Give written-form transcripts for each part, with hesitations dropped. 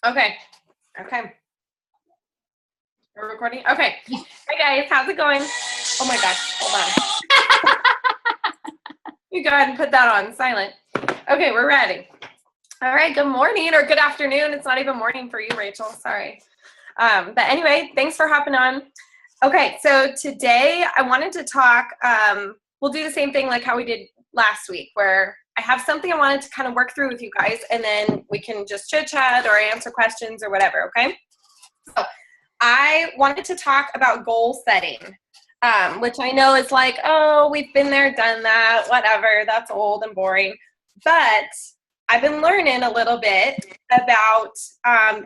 Okay. Okay. We're recording? Okay. Hey guys, how's it going? Oh my gosh, hold on. You go ahead and put that on silent. Okay, we're ready. All right, good morning or good afternoon. It's not even morning for you, Rachel. Sorry. But anyway, thanks for hopping on. Okay, so today I wanted to talk, we'll do the same thing like how we did last week, where I have something I wanted to kind of work through with you guys, and then we can just chit chat or answer questions or whatever, okay? So I wanted to talk about goal setting, which I know is like, oh, we've been there, done that, whatever, that's old and boring. But I've been learning a little bit about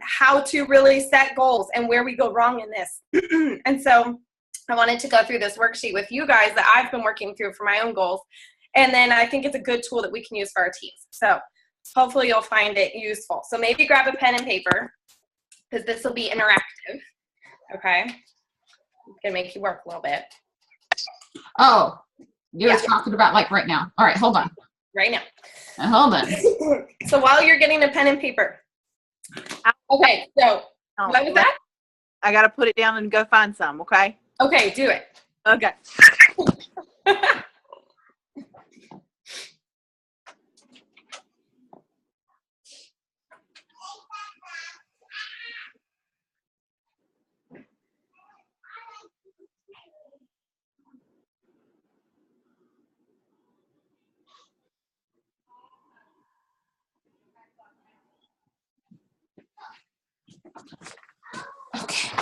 how to really set goals and where we go wrong in this. And so I wanted to go through this worksheet with you guys that I've been working through for my own goals. And then I think it's a good tool that we can use for our teams. So hopefully you'll find it useful. So maybe grab a pen and paper, because this will be interactive. Okay? I'm going to make you work a little bit. Oh, you're talking about like right now. All right, hold on. Right now. Hold on. So while you're getting a pen and paper. Okay, so what was that? I got to put it down and go find some, okay? Okay, do it. Okay. Okay.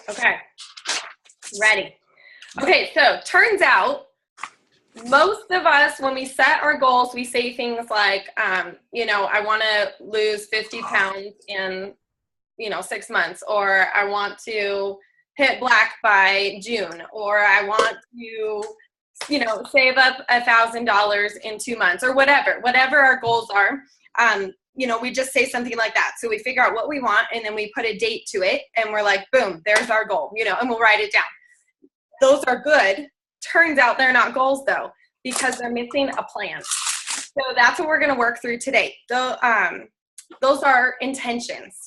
Okay, ready. Okay, so turns out most of us, when we set our goals, we say things like, you know, I want to lose 50 pounds in, 6 months, or I want to hit black by June, or I want to, save up $1,000 in 2 months, or whatever our goals are. We just say something like that. So we figure out what we want, and then we put a date to it, and we're like, boom, there's our goal, and we'll write it down. Those are good. Turns out they're not goals, though, because they're missing a plan. So that's what we're going to work through today. Those are intentions.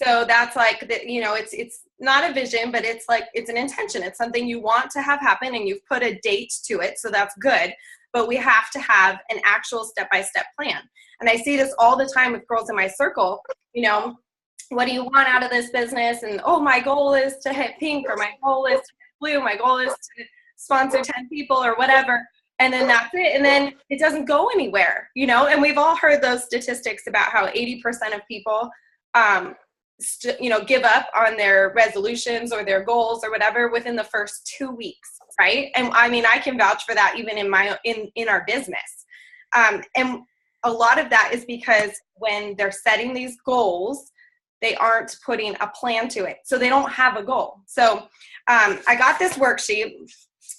So that's like, it's not a vision, but it's like, it's an intention. It's something you want to have happen, and you've put a date to it. So that's good. But we have to have an actual step-by-step plan. And I see this all the time with girls in my circle. What do you want out of this business? And, oh, my goal is to hit pink, or my goal is to hit blue. My goal is to sponsor 10 people or whatever. And then that's it. And then it doesn't go anywhere, and we've all heard those statistics about how 80% of people, give up on their resolutions or their goals or whatever within the first 2 weeks. Right. And I mean, I can vouch for that even in our business. And a lot of that is because when they're setting these goals, they aren't putting a plan to it. So they don't have a goal. So I got this worksheet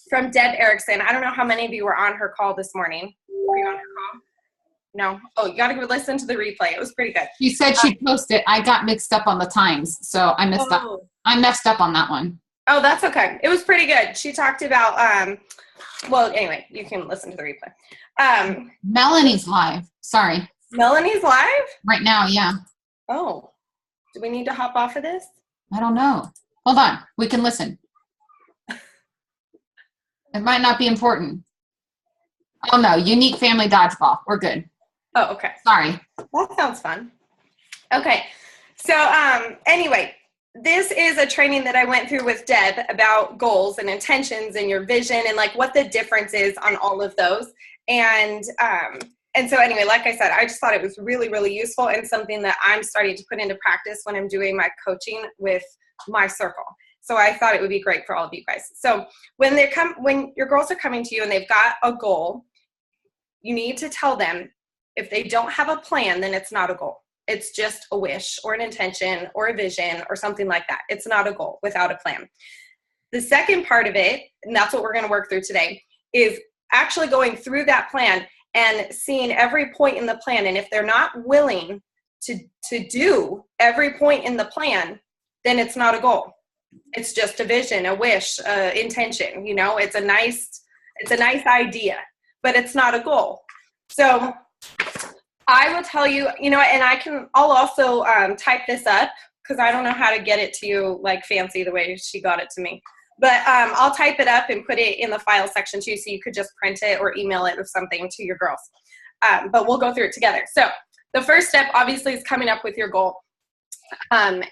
from Deb Erickson. I don't know how many of you were on her call this morning. Were you on her call? No? Oh, you got to listen to the replay. It was pretty good. She said she'd post it. I got mixed up on the times, so I messed up. I messed up on that one. Oh, that's okay. It was pretty good. She talked about, well, anyway, you can listen to the replay. Melanie's live. Sorry. Melanie's live? Right now, yeah. Oh. Do we need to hop off of this? I don't know. Hold on. We can listen. It might not be important. Oh, no. Unique family dodgeball. We're good. Oh, okay. Sorry. That sounds fun. Okay. So, anyway, this is a training that I went through with Deb about goals and intentions and your vision and like what the difference is on all of those. And so anyway, like I said, I just thought it was really, really useful and something that I'm starting to put into practice when I'm doing my coaching with my circle. So I thought it would be great for all of you guys. So when your girls are coming to you and they've got a goal, you need to tell them if they don't have a plan, then it's not a goal. It's just a wish or an intention or a vision or something like that. It's not a goal without a plan. The second part of it, and that's what we're going to work through today, is actually going through that plan and seeing every point in the plan. And if they're not willing to do every point in the plan, then it's not a goal. It's just a vision, a wish, intention. It's a nice It's a nice idea, but it's not a goal. So I will tell you, you know, and I'll also type this up because I don't know how to get it to you like fancy the way she got it to me. But I'll type it up and put it in the file section too, so you could just print it or email it or something to your girls. But we'll go through it together. So the first step obviously is coming up with your goal. And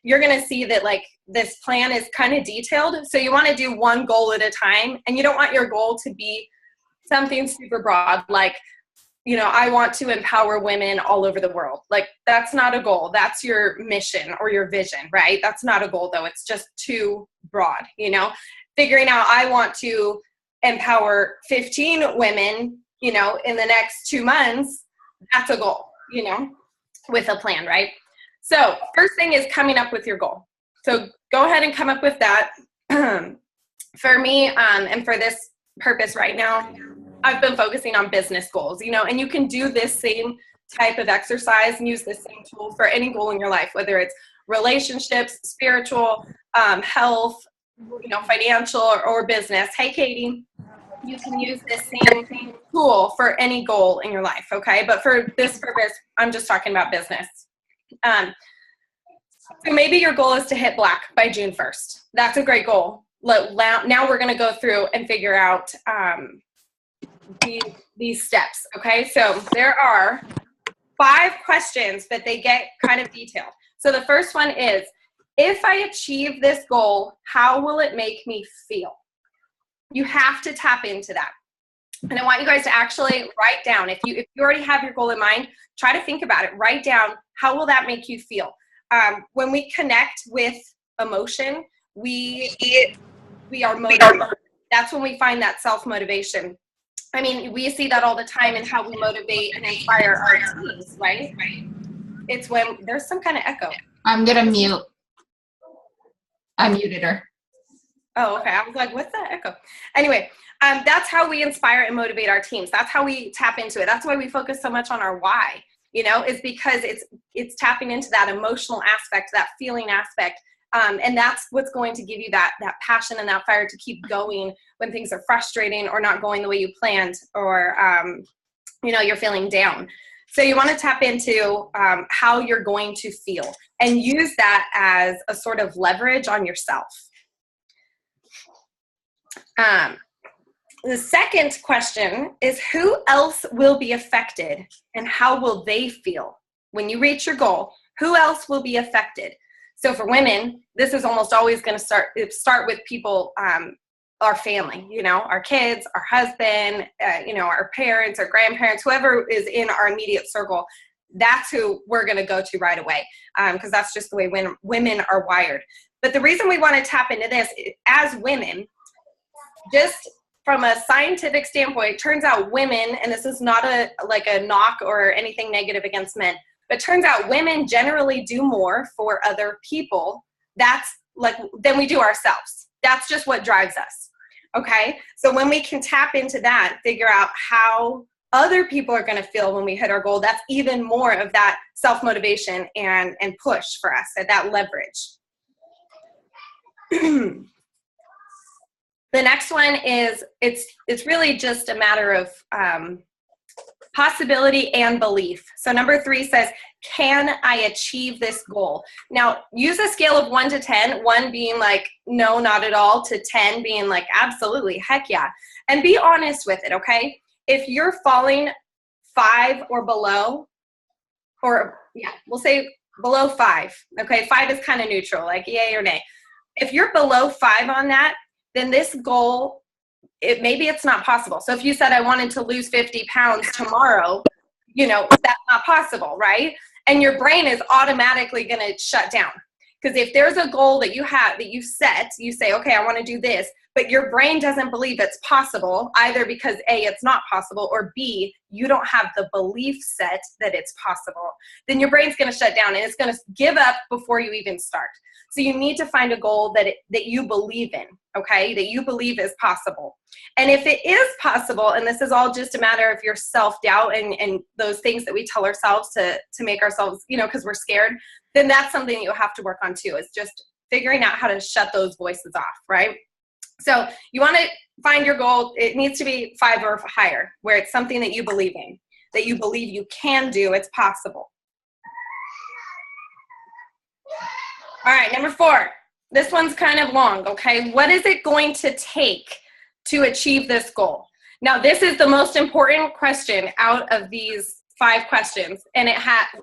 you're going to see that like this plan is kind of detailed. So you want to do one goal at a time, and you don't want your goal to be something super broad, like, you know, I want to empower women all over the world. Like, that's not a goal. That's your mission or your vision, right? That's not a goal though. It's just too broad, you know, figuring out I want to empower 15 women, you know, in the next 2 months. That's a goal, you know, with a plan, right? So first thing is coming up with your goal. So go ahead and come up with that. For me, and for this purpose right now, I've been focusing on business goals, you know, and you can do this same type of exercise and use this same tool for any goal in your life, whether it's relationships, spiritual, health, you know, financial, or business. Hey, Katie, you can use this same tool for any goal in your life, okay? But for this purpose, I'm just talking about business. So maybe your goal is to hit black by June 1st. That's a great goal. Now we're going to go through and figure out these steps, okay? So there are 5 questions that they get kind of detailed. So the first one is, if I achieve this goal, how will it make me feel? You have to tap into that. And I want you guys to actually write down, if you already have your goal in mind, try to think about it. Write down, how will that make you feel? When we connect with emotion, we are motivated. That's when we find that self-motivation. I mean, we see that all the time in how we motivate and inspire our teams, right? It's when there's some kind of echo. I'm going to mute. I muted her. Oh, okay. I was like, what's that echo? Anyway, that's how we inspire and motivate our teams. That's how we tap into it. That's why we focus so much on our why, you know, is because it's tapping into that emotional aspect, that feeling aspect. And that's what's going to give you that passion and that fire to keep going when things are frustrating or not going the way you planned, or, you know, you're feeling down. So you want to tap into how you're going to feel and use that as a sort of leverage on yourself. The second question is, who else will be affected and how will they feel? When you reach your goal, who else will be affected? So for women, this is almost always going to start with people, our family, you know, our kids, our husband, you know, our parents, our grandparents, whoever is in our immediate circle. That's who we're going to go to right away, because that's just the way women are wired. But the reason we want to tap into this, as women, just from a scientific standpoint, it turns out women, and this is not a knock or anything negative against men, but it turns out women generally do more for other people than we do ourselves. That's just what drives us. Okay? So when we can tap into that, figure out how other people are going to feel when we hit our goal, that's even more of that self-motivation and push for us, at that leverage. The next one is, it's really just a matter of possibility and belief. So number 3 says, can I achieve this goal? Now, use a scale of 1 to 10, 1 being like, no, not at all, to 10 being like, absolutely, heck yeah. And be honest with it, okay? If you're falling 5 or below, or yeah, we'll say below 5, okay? 5 is kind of neutral, like yay or nay. If you're below 5 on that, then this goal, maybe it's not possible. So if you said I wanted to lose 50 pounds tomorrow, you know, that's not possible, right? And your brain is automatically going to shut down. Because if there's a goal that you have, that you set, you say, okay, I want to do this, but your brain doesn't believe it's possible, either because A, it's not possible, or B, you don't have the belief set that it's possible, then your brain's going to shut down and it's going to give up before you even start. So you need to find a goal that you believe in, okay, that you believe is possible. And if it is possible, and this is all just a matter of your self-doubt and those things that we tell ourselves to make ourselves, you know, because we're scared, then that's something that you'll have to work on too, is just figuring out how to shut those voices off, right? So you want to find your goal. It needs to be 5 or higher, where it's something that you believe in, that you believe you can do, it's possible. All right, number 4. This one's kind of long, okay? What is it going to take to achieve this goal? Now, this is the most important question out of these 5 questions, and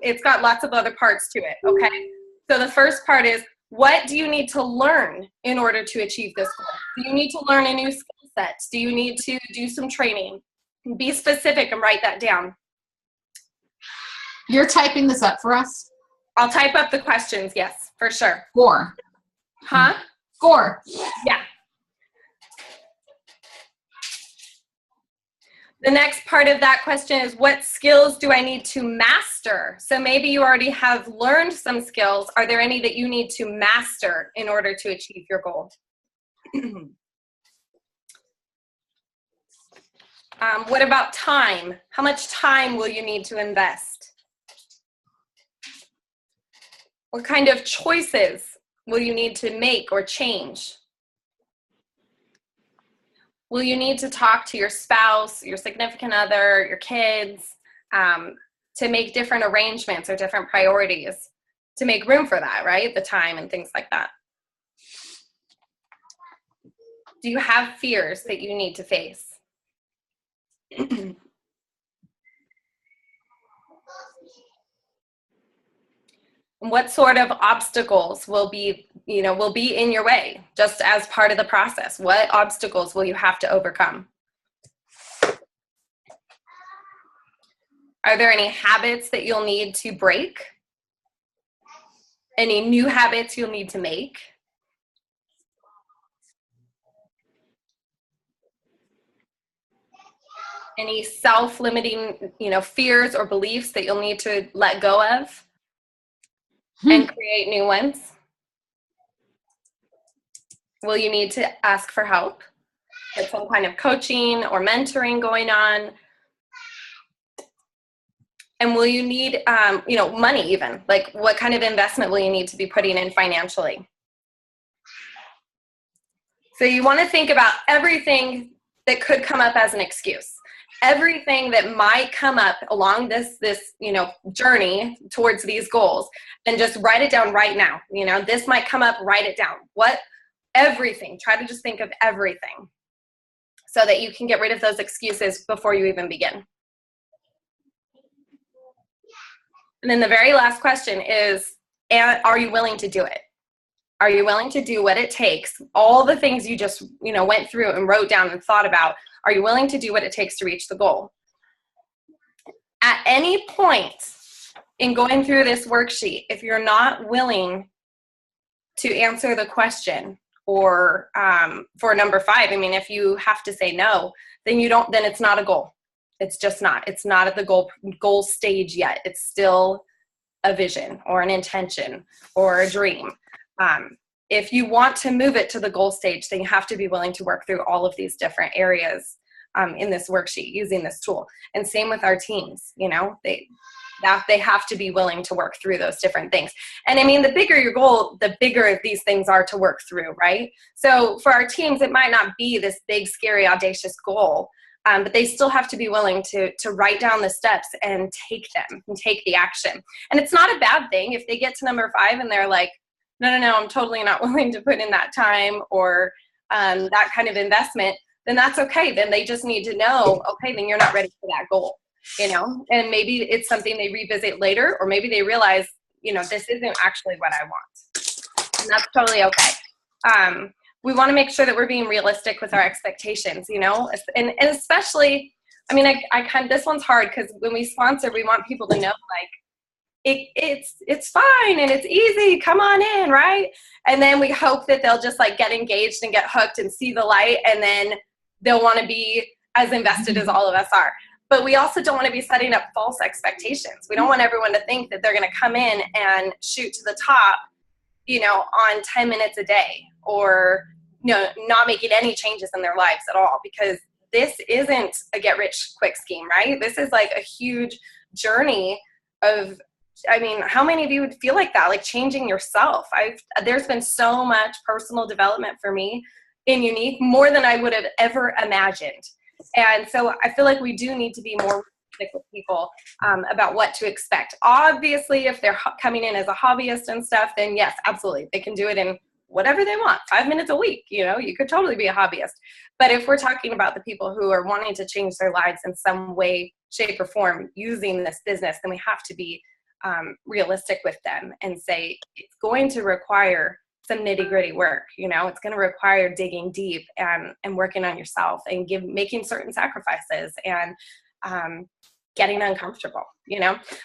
it's got lots of other parts to it, okay? So the first part is, what do you need to learn in order to achieve this goal? Do you need to learn a new skill set? Do you need to do some training? Be specific and write that down. You're typing this up for us? I'll type up the questions, yes, for sure. Score. Huh? Score. Yeah. The next part of that question is, what skills do I need to master? So maybe you already have learned some skills. Are there any that you need to master in order to achieve your goal? What about time? How much time will you need to invest? What kind of choices will you need to make or change? Will you need to talk to your spouse, your significant other, your kids, to make different arrangements or different priorities to make room for that, right? The time and things like that. Do you have fears that you need to face? What sort of obstacles will be in your way just as part of the process? What obstacles will you have to overcome? Are there any habits that you'll need to break? Any new habits you'll need to make? Any self-limiting, fears or beliefs that you'll need to let go of and create new ones? Will you need to ask for help? Get some kind of coaching or mentoring going on? And will you need, money even? Like, what kind of investment will you need to be putting in financially? So you want to think about everything that could come up as an excuse. Everything that might come up along this journey towards these goals, and just write it down right now. This might come up, write it down. Everything. Try to just think of everything so that you can get rid of those excuses before you even begin. And then the very last question is, are you willing to do it? Are you willing to do what it takes? All the things you just, went through and wrote down and thought about, are you willing to do what it takes to reach the goal? At any point in going through this worksheet, if you're not willing to answer the question, or for number 5, if you have to say no, then it's not a goal. It's just not. It's not at the goal stage yet. It's still a vision or an intention or a dream. If you want to move it to the goal stage, then you have to be willing to work through all of these different areas in this worksheet using this tool. And same with our teams, they have to be willing to work through those different things. And the bigger your goal, the bigger these things are to work through, right? So for our teams, it might not be this big, scary, audacious goal, but they still have to be willing to write down the steps and take them and take the action. And it's not a bad thing if they get to number 5 and they're like, no, I'm totally not willing to put in that time or that kind of investment, then that's okay. Then they just need to know, okay, then you're not ready for that goal, and maybe it's something they revisit later, or maybe they realize, this isn't actually what I want. And that's totally okay. We want to make sure that we're being realistic with our expectations, and especially, this one's hard because when we sponsor, we want people to know, it's fine and it's easy, come on in, right? And then we hope that they'll just get engaged and get hooked and see the light, and then they'll want to be as invested as all of us are. But we also don't want to be setting up false expectations. We don't want everyone to think that they're going to come in and shoot to the top, on 10 minutes a day, or not making any changes in their lives at all, because this isn't a get rich quick scheme, right? This is a huge journey of, how many of you would feel like that, changing yourself? There's been so much personal development for me and unique, more than I would have ever imagined. And so I feel like we do need to be more realistic with people about what to expect. Obviously, if they're coming in as a hobbyist and stuff, then yes, absolutely. They can do it in whatever they want, 5 minutes a week. You could totally be a hobbyist. But if we're talking about the people who are wanting to change their lives in some way, shape, or form using this business, then we have to be realistic with them and say it's going to require some nitty-gritty work. It's going to require digging deep and working on yourself and making certain sacrifices and getting uncomfortable.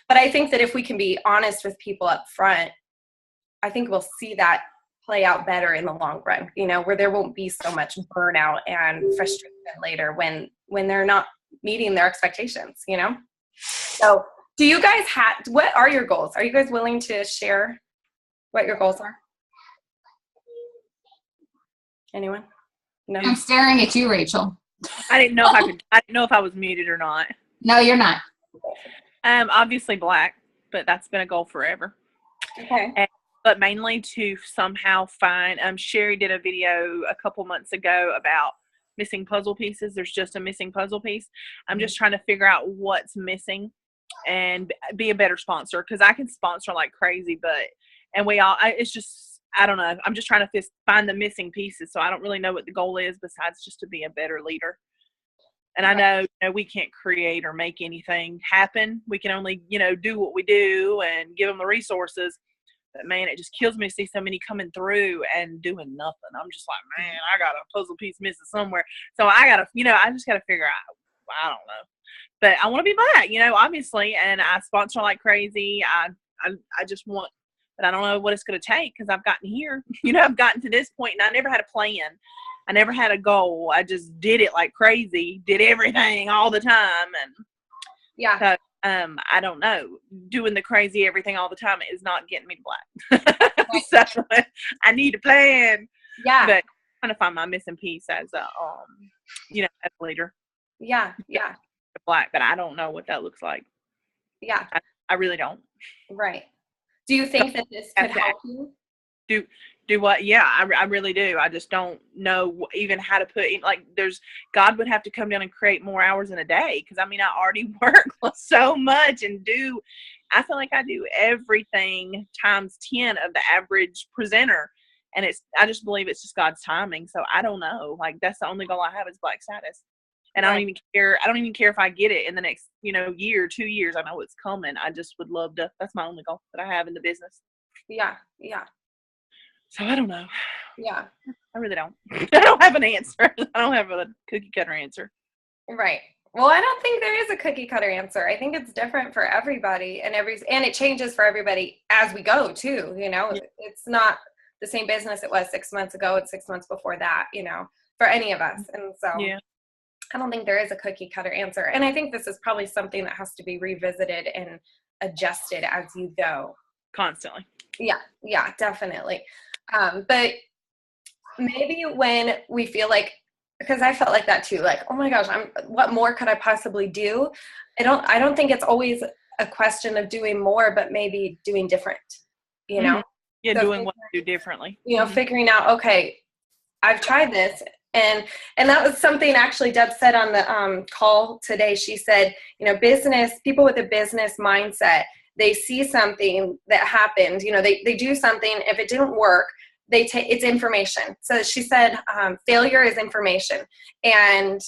But I think that if we can be honest with people up front, I think we'll see that play out better in the long run, where there won't be so much burnout and frustration later when they're not meeting their expectations. So do you guys what are your goals? Are you guys willing to share what your goals are? Anyone? No. I'm staring at you, Rachel. I didn't know if I was muted or not. No, you're not. Obviously black, but that's been a goal forever. Okay. But mainly to somehow find, Sherry did a video a couple months ago about missing puzzle pieces. There's just a missing puzzle piece. I'm just trying to figure out what's missing and be a better sponsor, because I can sponsor like crazy, it's just, I don't know. I'm just trying to find the missing pieces. So I don't really know what the goal is besides just to be a better leader. And I know, we can't create or make anything happen. We can only, do what we do and give them the resources. But man, it just kills me to see so many coming through and doing nothing. I'm just like, man, I got a puzzle piece missing somewhere. So I just got to figure out, I don't know. But I want to be black, obviously. And I sponsor like crazy. I just want, but I don't know what it's going to take because I've gotten here. I've gotten to this point and I never had a plan. I never had a goal. I just did it like crazy, did everything all the time. And yeah. So, I don't know. Doing the crazy everything all the time is not getting me to black. Right. So I need a plan. Yeah. But I'm trying to find my missing piece as a, as a leader. Yeah. Yeah. Black, but I don't know what that looks like. Yeah. I really don't. Right. Do you think that this could help you? Do what? Yeah, I really do. I just don't know even how to put in, God would have to come down and create more hours in a day. Cause I already work so much and I feel like I do everything times 10 of the average presenter. And I just believe it's just God's timing. So I don't know. That's the only goal I have is black status. And right. I don't even care if I get it in the next, year, 2 years. I know it's coming. I just would love to, that's my only goal that I have in the business. Yeah. Yeah. So I don't know. Yeah. I really don't. I don't have an answer. I don't have a cookie cutter answer. Right. Well, I don't think there is a cookie cutter answer. I think it's different for everybody and it changes for everybody as we go too. Yeah. It's not the same business it was 6 months ago. It's 6 months before that, for any of us. And so yeah. I don't think there is a cookie cutter answer. And I think this is probably something that has to be revisited and adjusted as you go. Constantly. Yeah. Yeah, definitely. But maybe when we feel like, because I felt like that too, like, oh my gosh, what more could I possibly do? I don't think it's always a question of doing more, but maybe doing different, Mm-hmm. Yeah. So doing what to do differently. Figuring out, okay, I've tried this. And that was something actually Deb said on the call today. She said, people with a business mindset, they see something that happened, they do something. If it didn't work, it's information. So she said, failure is information. And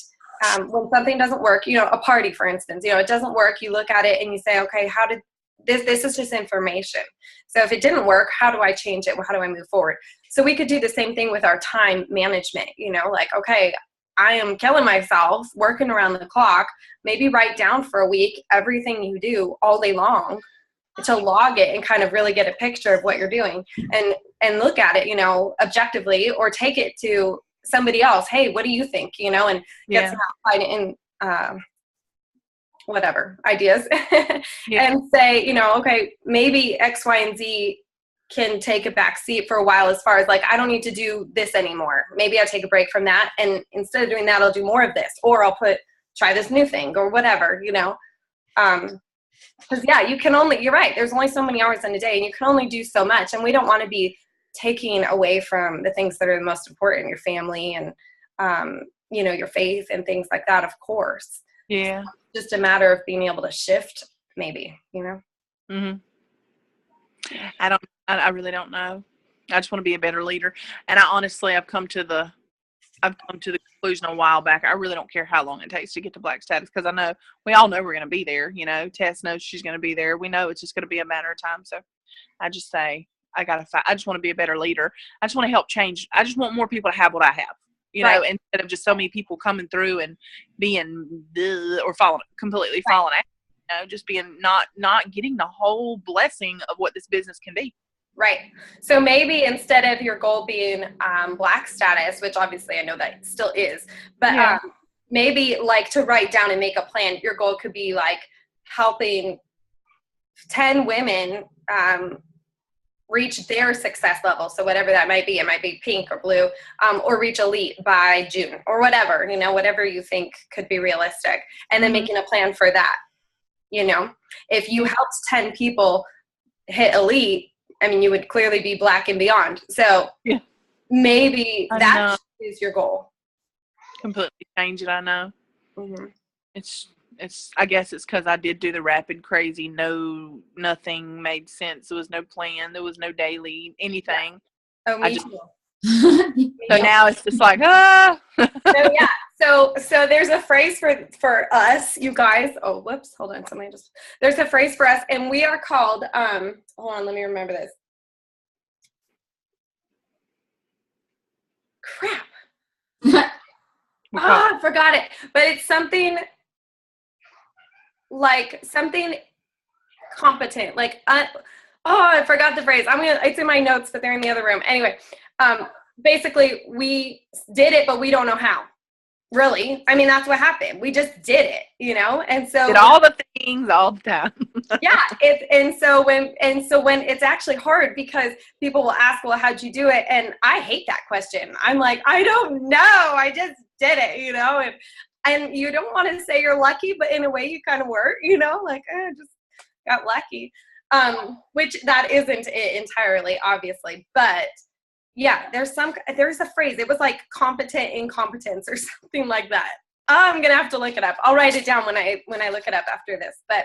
when something doesn't work, a party, for instance, it doesn't work. You look at it and you say, okay, how did this is just information. So if it didn't work, how do I change it? How do I move forward? So we could do the same thing with our time management, okay, I am killing myself working around the clock. Maybe write down for a week everything you do all day long to log it and kind of really get a picture of what you're doing and look at it, objectively, or take it to somebody else. Hey, what do you think? And get some outside whatever ideas and say, okay, maybe X, Y, and Z can take a back seat for a while as far as I don't need to do this anymore. Maybe I'll take a break from that. And instead of doing that, I'll do more of this, or I'll try this new thing or whatever, because you're right. There's only so many hours in a day and you can only do so much. And we don't want to be taking away from the things that are the most important, your family and, you know, your faith and things like that, of course. Yeah. It's just a matter of being able to shift, maybe, you know? Mm-hmm. I really don't know. I just want to be a better leader. And I've come to the conclusion a while back. I really don't care how long it takes to get to black status, because we all know we're going to be there. You know, Tess knows she's going to be there. We know it's just going to be a matter of time. So I just say, I just want to be a better leader. I just want to help change. I just want more people to have what I have, you know, instead of just so many people coming through and being or completely falling out. You know, just being not getting the whole blessing of what this business can be. Right. So maybe instead of your goal being black status, which obviously I know that still is, but maybe like to write down and make a plan, your goal could be like helping 10 women reach their success level. So whatever that might be, it might be pink or blue, or reach elite by June or whatever, you know, whatever you think could be realistic. And then making a plan for that. You know, if you helped 10 people hit elite, I mean, you would clearly be black and beyond. So maybe that is your goal. Completely change it. I know. Mm-hmm. I guess it's because I did do the rapid crazy. Nothing made sense. There was no plan. There was no daily anything. Yeah. Oh, me too. So now it's just like, So there's a phrase for us, you guys. Oh, whoops. Hold on. There's a phrase for us, and we are called, hold on, let me remember this. Crap. I forgot it. But it's something competent. Like, I forgot the phrase. It's in my notes, but they're in the other room. Anyway, basically we did it, but we don't know how. Really. I mean, that's what happened. We just did it, you know? And so did all the things all the time. So when it's actually hard, because people will ask, well, how'd you do it? And I hate that question. I'm like, I don't know. I just did it, you know? And you don't want to say you're lucky, but in a way you kind of were, you know, like, I just got lucky. Which that isn't it entirely, obviously, but yeah, there's a phrase. It was like competent incompetence or something like that. I'm going to have to look it up. I'll write it down when I look it up after this. But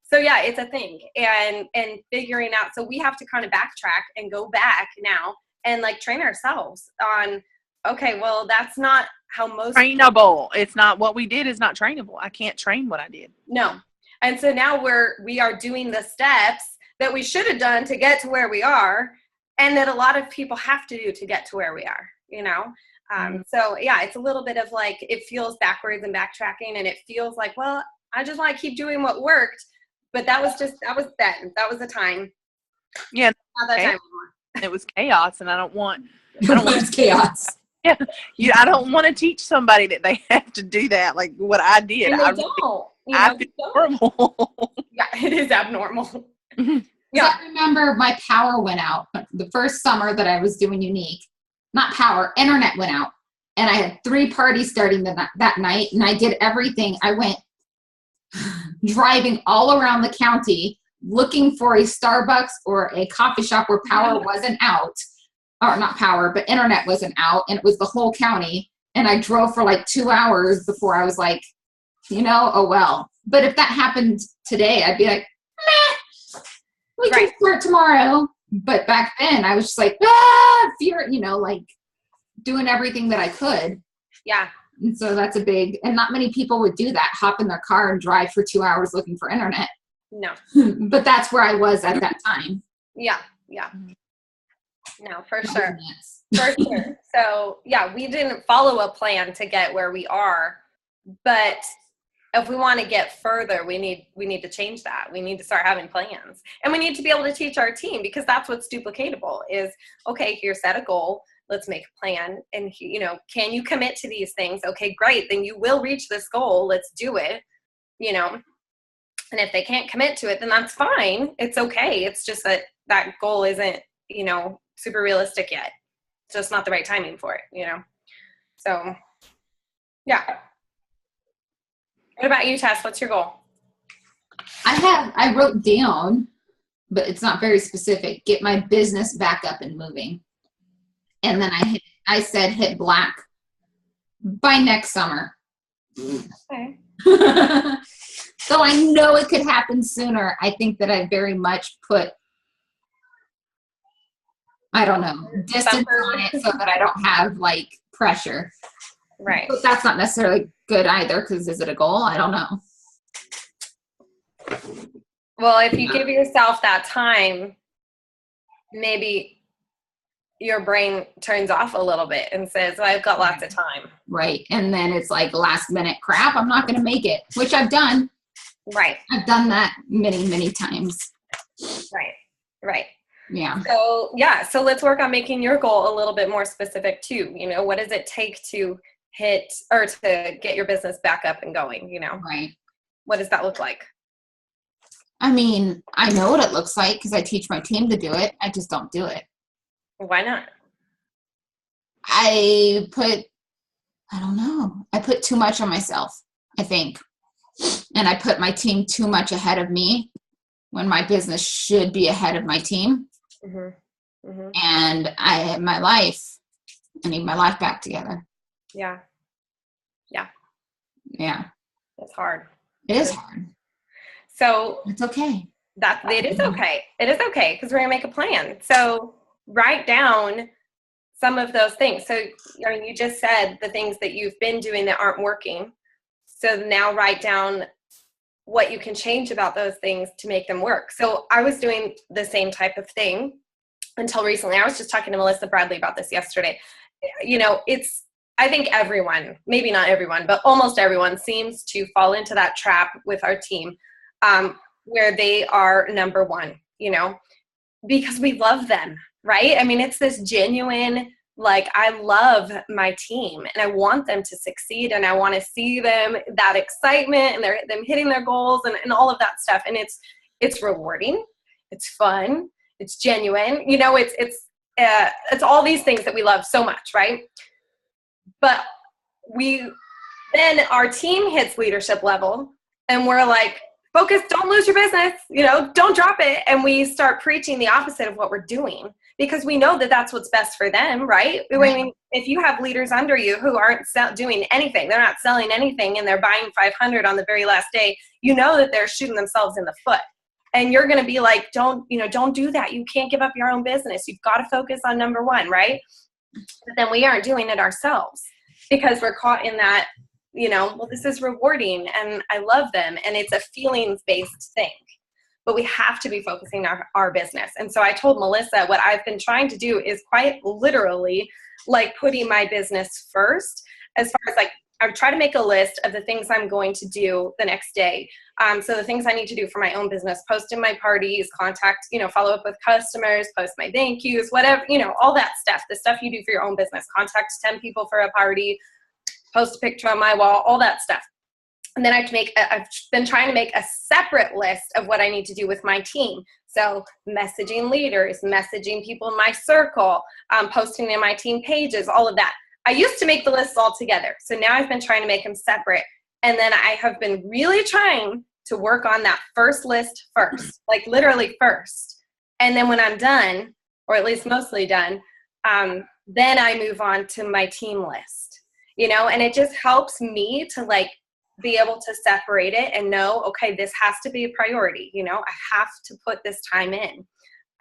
so yeah, it's a thing, and figuring out. So we have to kind of backtrack and go back now and like train ourselves on, okay, well, that's not how most trainable. It's not what we did is not trainable. I can't train what I did. No. And so now we are doing the steps that we should have done to get to where we are, and that a lot of people have to do to get to where we are, you know? So yeah, it's a little bit of like, it feels backwards and backtracking, and it feels like, well, I just want to keep doing what worked, but that was the time. Yeah. Not that time anymore. It was chaos, and I don't want chaos. Yeah. I don't want to teach somebody that they have to do that, like what I did. And they don't. I feel normal. Yeah, it is abnormal. Yeah. I remember my power went out the first summer that I was doing Unique. Not power, internet went out. And I had 3 parties starting that night, and I did everything. I went driving all around the county looking for a Starbucks or a coffee shop where power wasn't out. Or not power, but internet wasn't out, and it was the whole county. And I drove for like 2 hours before I was like, you know, oh well. But if that happened today, I'd be like, meh, we can start tomorrow. But back then, I was just like, fear, you know, like doing everything that I could. Yeah. And so that's and not many people would do that, hop in their car and drive for 2 hours looking for internet. No. But that's where I was at that time. Yeah. Yeah. No, for sure. For sure. So yeah, we didn't follow a plan to get where we are, but if we want to get further, we need to change that. We need to start having plans, and we need to be able to teach our team, because that's what's duplicatable is, okay, here, set a goal. Let's make a plan. And you know, can you commit to these things? Okay, great. Then you will reach this goal. Let's do it. You know, and if they can't commit to it, then that's fine. It's okay. It's just that goal isn't, you know, super realistic yet. It's just not the right timing for it, you know? So yeah. What about you, Tess? What's your goal? I wrote down but it's not very specific. Get my business back up and moving. And then I said hit black by next summer. Okay. So I know it could happen sooner. I think that I very much put, I don't know, distance on it so that I don't have like pressure. Right. But that's not necessarily good either, because is it a goal? I don't know. Well, if you give yourself that time, maybe your brain turns off a little bit and says, well, I've got lots of time. Right. And then it's like last minute crap. I'm not going to make it, which I've done. Right. I've done that many, many times. Right. Right. Yeah. So, so let's work on making your goal a little bit more specific too. You know, what does it take to hit or to get your business back up and going, you know? Right. What does that look like? I mean, I know what it looks like because I teach my team to do it. I just don't do it. Why not? I don't know. I put too much on myself, I think. And I put my team too much ahead of me when my business should be ahead of my team. Mm-hmm. Mm-hmm. And I need my life back together. Yeah. Yeah. Yeah. It's hard. It is hard. So it's okay. It is okay. It is okay because we're going to make a plan. So write down some of those things. So, I mean, you just said the things that you've been doing that aren't working. So now write down what you can change about those things to make them work. So I was doing the same type of thing until recently. I was just talking to Melissa Bradley about this yesterday. You know, I think everyone, maybe not everyone, but almost everyone seems to fall into that trap with our team where they are number one, you know, because we love them, right? I mean, it's this genuine, like, I love my team and I want them to succeed and I want to see them, that excitement and them hitting their goals and all of that stuff. And it's rewarding. It's fun. It's genuine. You know, it's all these things that we love so much, right? But then our team hits leadership level and we're like, focus, don't lose your business, you know, don't drop it. And we start preaching the opposite of what we're doing because we know that that's what's best for them, right? I mean, if you have leaders under you who aren't doing anything, they're not selling anything and they're buying 500 on the very last day, you know that they're shooting themselves in the foot. And you're going to be like, don't do that. You can't give up your own business. You've got to focus on number one, right? But then we aren't doing it ourselves because we're caught in that, you know, well, this is rewarding and I love them. And it's a feelings-based thing. But we have to be focusing on our business. And so I told Melissa what I've been trying to do is quite literally like putting my business first, as far as like, I try to make a list of the things I'm going to do the next day. So the things I need to do for my own business, post in my parties, contact, you know, follow up with customers, post my thank yous, whatever, you know, all that stuff, the stuff you do for your own business, contact 10 people for a party, post a picture on my wall, all that stuff. And then I've been trying to make a separate list of what I need to do with my team. So messaging leaders, messaging people in my circle, posting in my team pages, all of that. I used to make the lists all together. So now I've been trying to make them separate. And then I have been really trying to work on that first list first, like literally first. And then when I'm done, or at least mostly done, then I move on to my team list, you know, and it just helps me to like be able to separate it and know, okay, this has to be a priority. You know, I have to put this time in.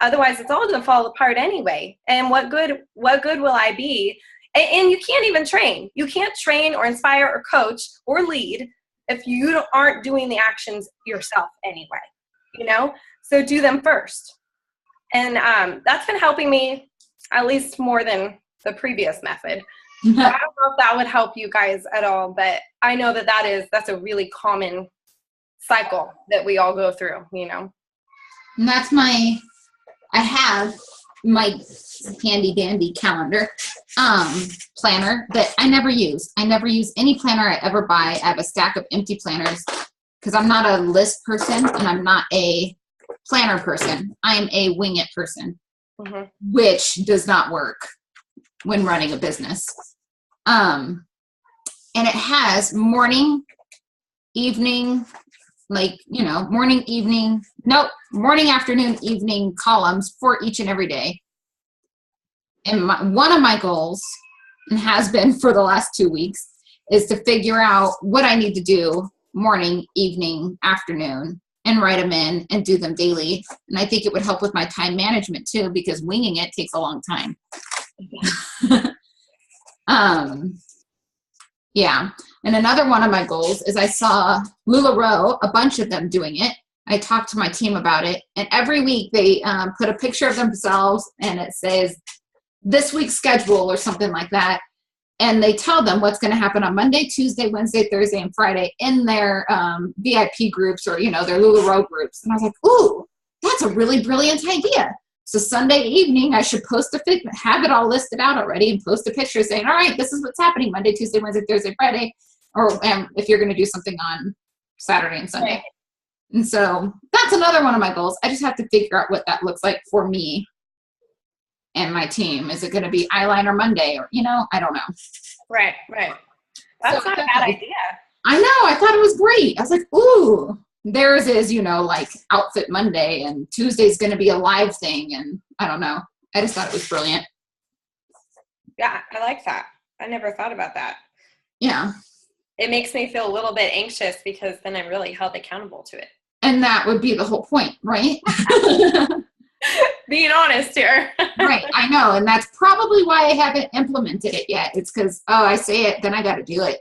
Otherwise it's all going to fall apart anyway. And what good will I be? And you can't even train. You can't train or inspire or coach or lead if you aren't doing the actions yourself anyway, you know? So do them first. And that's been helping me at least more than the previous method. So I don't know if that would help you guys at all, but I know that's a really common cycle that we all go through, you know? And that's I have my handy dandy calendar planner that I never use. I never use any planner I ever buy. I have a stack of empty planners because I'm not a list person and I'm not a planner person. I'm a wing it person, which does not work when running a business. And it has morning, evening, like, you know, morning, afternoon, evening columns for each and every day. And one of my goals, and has been for the last 2 weeks, is to figure out what I need to do morning, evening, afternoon, and write them in and do them daily. And I think it would help with my time management too, because winging it takes a long time. Yeah. And another one of my goals is I saw LuLaRoe, a bunch of them doing it. I talked to my team about it. And every week they put a picture of themselves and it says this week's schedule or something like that. And they tell them what's going to happen on Monday, Tuesday, Wednesday, Thursday, and Friday in their VIP groups or, you know, their LuLaRoe groups. And I was like, ooh, that's a really brilliant idea. So Sunday evening, I should have it all listed out already and post a picture saying, all right, this is what's happening Monday, Tuesday, Wednesday, Thursday, Friday. Or if you're going to do something on Saturday and Sunday. Right. And so that's another one of my goals. I just have to figure out what that looks like for me and my team. Is it going to be eyeliner Monday or, you know, I don't know. Right. That's not a bad idea. I know. I thought it was great. I was like, ooh, theirs is, you know, like outfit Monday and Tuesday's going to be a live thing. And I don't know. I just thought it was brilliant. Yeah, I like that. I never thought about that. Yeah. It makes me feel a little bit anxious because then I'm really held accountable to it. And that would be the whole point, right? Being honest here. Right, I know. And that's probably why I haven't implemented it yet. It's because, I say it, then I got to do it.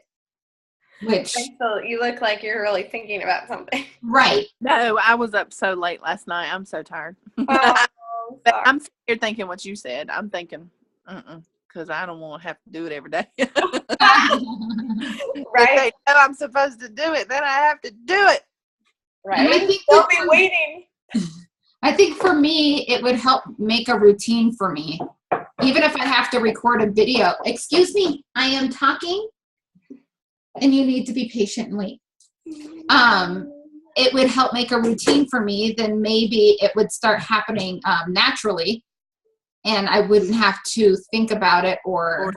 Which. So you look like you're really thinking about something. Right. No, I was up so late last night. I'm so tired. Oh, I'm here thinking what you said. I'm thinking, because I don't want to have to do it every day. Right? If I'm supposed to do it, then I have to do it. Right? Don't be waiting. I think for me, it would help make a routine for me. Even if I have to record a video. Excuse me, I am talking and you need to be patient and wait. It would help make a routine for me. Then maybe it would start happening naturally and I wouldn't have to think about it or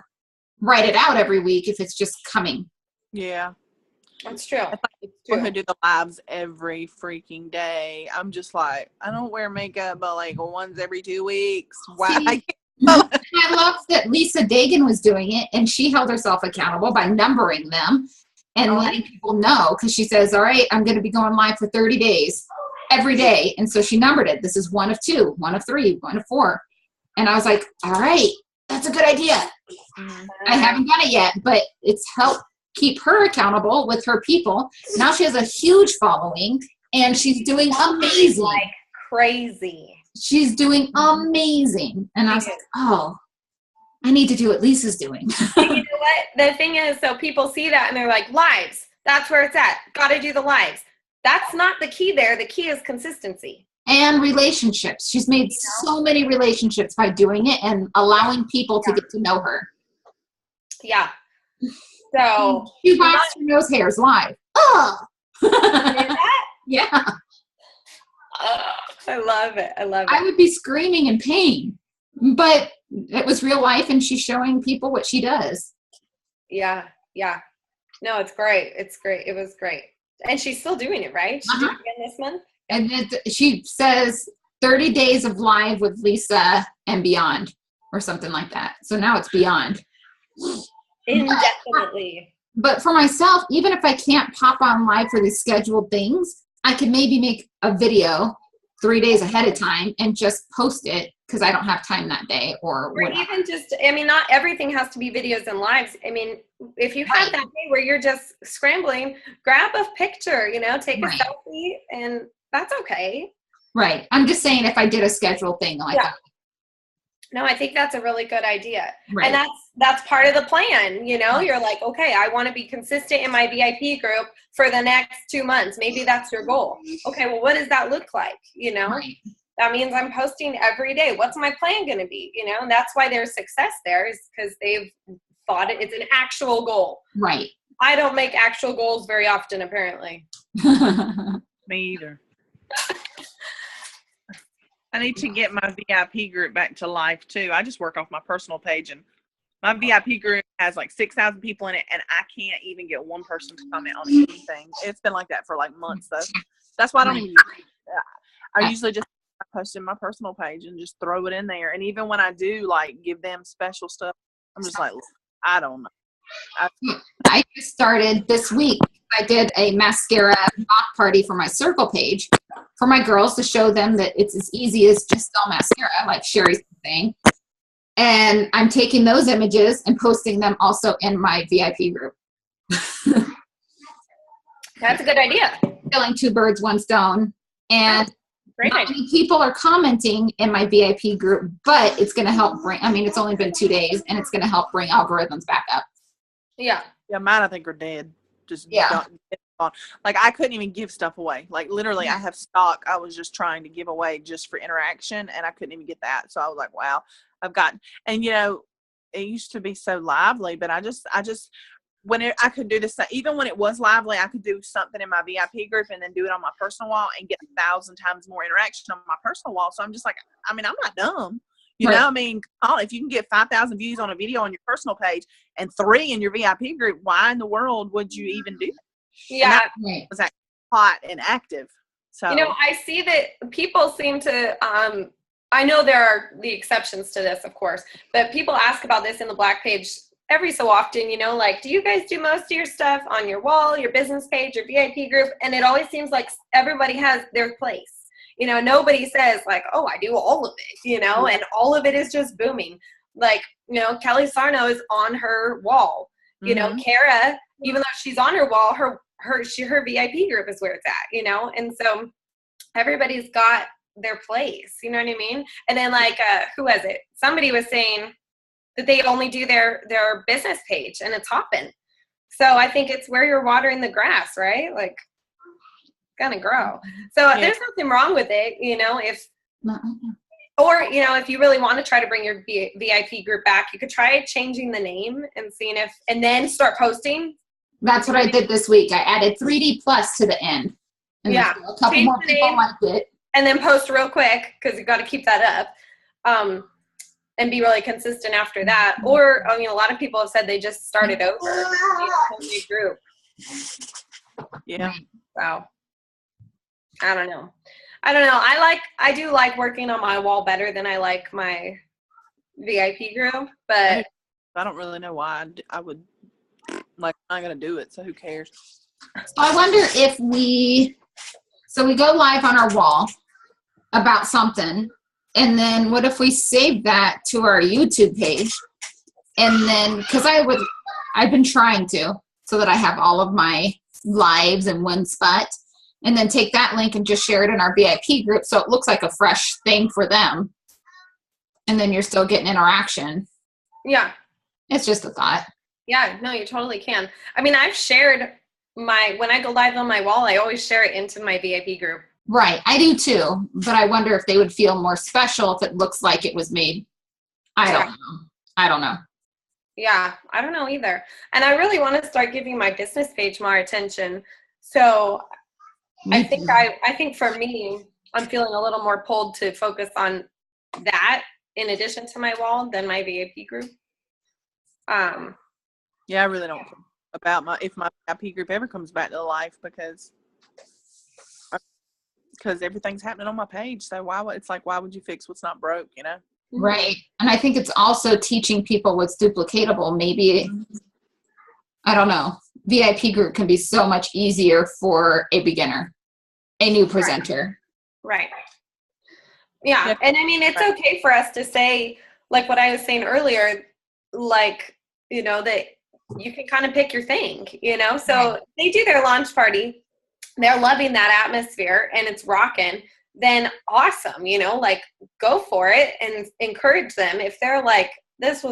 write it out every week if it's just coming. Yeah. That's true. We're going to do the lives every freaking day. I'm just like, I don't wear makeup, but like once every 2 weeks. Why? I love that Lisa Dagan was doing it, and she held herself accountable by numbering them and letting people know, because she says, all right, I'm going to be going live for 30 days every day. And so she numbered it. This is 1 of 2, 1 of 3, 1 of 4. And I was like, all right, that's a good idea. I haven't done it yet, but it's helped keep her accountable with her people. Now she has a huge following and she's doing amazing. Like crazy. She's doing amazing. And I was like, oh, I need to do what Lisa's doing. You know what? The thing is, so people see that and they're like, lives. That's where it's at. Got to do the lives. That's not the key there. The key is consistency. And relationships. She's made so many relationships by doing it and allowing people to get to know her. Yeah. So she waxed her nose hairs live. Oh, that? Yeah. I love it. I would be screaming in pain, but it was real life, and she's showing people what she does. Yeah. No, it's great. It's great. It was great, and she's still doing it, right? She's doing it again this month. And she says 30 days of live with Lisa and beyond, or something like that. So now it's beyond. Indefinitely. But for myself, even if I can't pop on live for these scheduled things, I can maybe make a video 3 days ahead of time and just post it because I don't have time that day or whatever. Even just, I mean, not everything has to be videos and lives. I mean, if you have that day where you're just scrambling, grab a picture, take a selfie, and that's okay. Right. I'm just saying if I did a scheduled thing like that. No, I think that's a really good idea. Right. And that's part of the plan, You're like, okay, I want to be consistent in my VIP group for the next 2 months. Maybe that's your goal. Okay, well, what does that look like, Right. That means I'm posting every day. What's my plan going to be, And that's why there's success there, is because they've thought it's an actual goal. Right. I don't make actual goals very often, apparently. Me either. I need to get my VIP group back to life too. I just work off my personal page and My VIP group has like 6,000 people in it, and I can't even get one person to comment on anything. It's been like that for like months, though. That's why I don't even use it. I usually just post in my personal page and just throw it in there. And even when I do like give them special stuff, I'm just like, I don't know. I just started this week. I did a mascara mock party for my circle page for my girls to show them that it's as easy as just sell mascara, like Sherry's saying. And I'm taking those images and posting them also in my VIP group. That's a good idea. Killing two birds, one stone. And Great not idea. many people are commenting in my VIP group, but it's going to help bring, I mean, it's only been 2 days, and it's going to help bring algorithms back up. Yeah. Yeah, mine I think are dead. Just Yeah. like I couldn't even give stuff away. Like literally, I have stock I was just trying to give away just for interaction, and I couldn't even get that. So I was like, wow, I've got. And you know, it used to be so lively, but I just when I could do this, even when it was lively, I could do something in my VIP group and then do it on my personal wall and get 1,000 times more interaction on my personal wall. So I'm just like, I mean, I'm not dumb. You know, I mean, if you can get 5,000 views on a video on your personal page and 3 in your VIP group, why in the world would you even do that? Yeah. It was actually hot and active. So, You know, I see that people seem to, I know there are the exceptions to this, of course, but people ask about this in the Black page every so often, you know, like, do you guys do most of your stuff on your wall, your business page, your VIP group? And it always seems like everybody has their place. You know, nobody says like, oh, I do all of it, you know, and all of it is just booming. Like, you know, Kelly Sarno is on her wall. You know, Kara, even though she's on her wall, her VIP group is where it's at, you know? And so everybody's got their place, you know what I mean? And then like, who was it? Somebody was saying that they only do their business page and it's hopping. So I think it's where you're watering the grass, right? Like, gonna grow. So there's nothing wrong with it, you know, or, you know, if you really want to try to bring your VIP group back, you could try changing the name and seeing if, and then start posting. That's what I did this week. I added 3D plus to the end. And a couple change more the people name, liked it. and then post real quick, because you got to keep that up, and be really consistent after that. Or, I mean, a lot of people have said they just started over, a whole new group. Yeah. So I don't know. I do like working on my wall better than I like my VIP group, but I don't really know why I would, like, I'm not going to do it, so who cares? So I wonder if we go live on our wall about something, and then what if we save that to our YouTube page? And then, because I've been trying to, so that I have all of my lives in one spot, and then take that link and just share it in our VIP group so it looks like a fresh thing for them. And then you're still getting interaction. yeah. It's just a thought. Yeah, no, you totally can. I mean, I've shared when I go live on my wall, I always share it into my VIP group. Right, I do too, but I wonder if they would feel more special if it looks like it was made. I don't know. Yeah, I don't know either. And I really want to start giving my business page more attention. So I think for me, I'm feeling a little more pulled to focus on that in addition to my wall than my VIP group. Yeah, I really don't care about if my VIP group ever comes back to life because everything's happening on my page. So why would you fix what's not broke, you know? Right. And I think it's also teaching people what's duplicatable. Maybe, I don't know, VIP group can be so much easier for a beginner, a new presenter. Right. Yeah. And I mean, it's okay for us to say, like what I was saying earlier, like, you know, that you can kind of pick your thing, you know? So they do their launch party. They're loving that atmosphere and it's rocking. Then awesome, you know, like go for it and encourage them. If they're like, this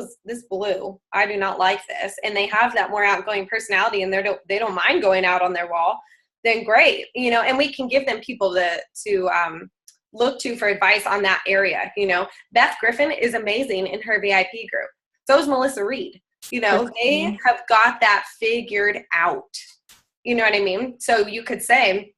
blew, I do not like this, and they have that more outgoing personality and they don't mind going out on their wall, then great, you know, and we can give them people to look to for advice on that area. You know, Beth Griffin is amazing in her VIP group. So is Melissa Reed. You know, they have got that figured out. You know what I mean? So you could say,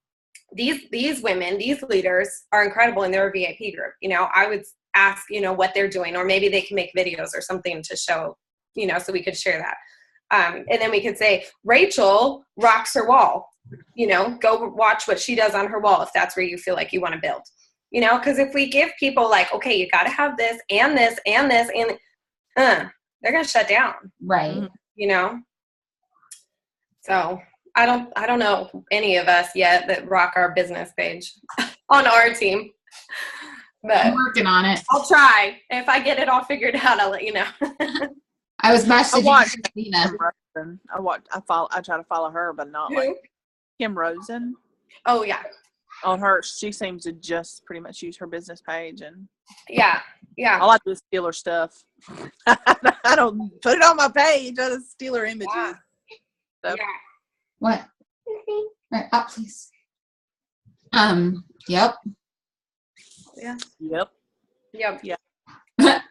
these women, these leaders are incredible in their VIP group. You know, I would ask, you know, what they're doing, or maybe they can make videos or something to show so we could share that. And then we could say, Rachel rocks her wall, go watch what she does on her wall if that's where you feel like you want to build, because if we give people like, okay, you got to have this and this and this, and they're going to shut down. Right. So I don't know any of us yet that rock our business page on our team, but I'm working on it. I'll try. If I get it all figured out, I'll let you know. I was messaging Christina. I try to follow her, but not like Kim Rosen. Oh yeah. On her, she seems to just pretty much use her business page, and yeah. All I do is steal her stuff. I don't put it on my page. I just steal her images. Yeah. So. Yeah. What? Right, up, please. Yep. Yeah. Yep. Yeah.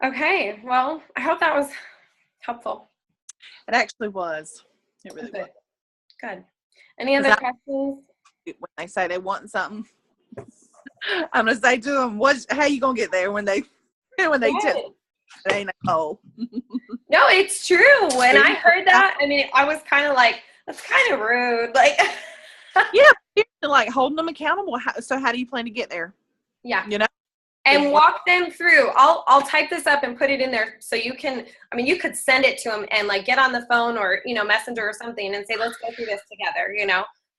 Okay. Well, I hope that was helpful. It actually was. It really was. Good. Any other questions? When they say they want something, I'm gonna say to them, how you gonna get there when they tell it ain't a hole. No, it's true. When I heard that, I mean, I was kind of like, that's kind of rude. Like, yeah, like holding them accountable. So how do you plan to get there? Yeah. And walk them through. I'll type this up and put it in there so you can, you could send it to them and like get on the phone or, Messenger or something and say, let's go through this together,